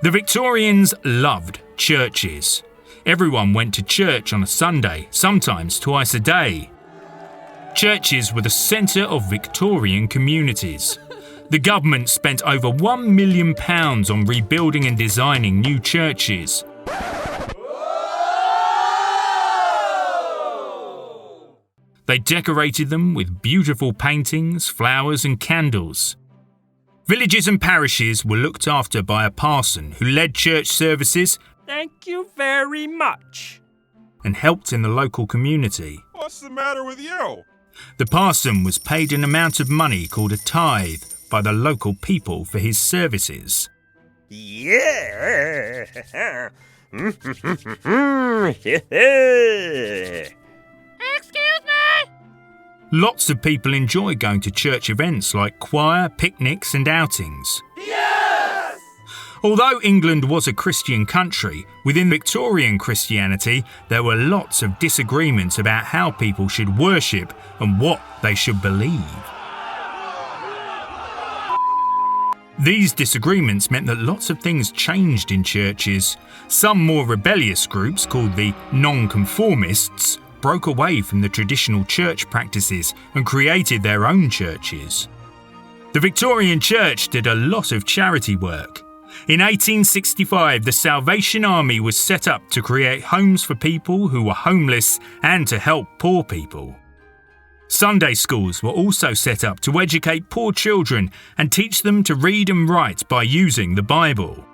The Victorians loved churches. Everyone went to church on a Sunday, sometimes twice a day. Churches were the centre of Victorian communities. The government spent over £1 million on rebuilding and designing new churches. They decorated them with beautiful paintings, flowers and candles. Villages and parishes were looked after by a parson who led church services. Thank you very much. And helped in the local community. What's the matter with you? The parson was paid an amount of money called a tithe by the local people for his services. Yeah. Excuse me? Lots of people enjoy going to church events like choir, picnics and outings. Yes! Although England was a Christian country, within Victorian Christianity there were lots of disagreements about how people should worship and what they should believe. These disagreements meant that lots of things changed in churches. Some more rebellious groups, called the nonconformists, broke away from the traditional church practices and created their own churches. The Victorian Church did a lot of charity work. In 1865, the Salvation Army was set up to create homes for people who were homeless and to help poor people. Sunday schools were also set up to educate poor children and teach them to read and write by using the Bible.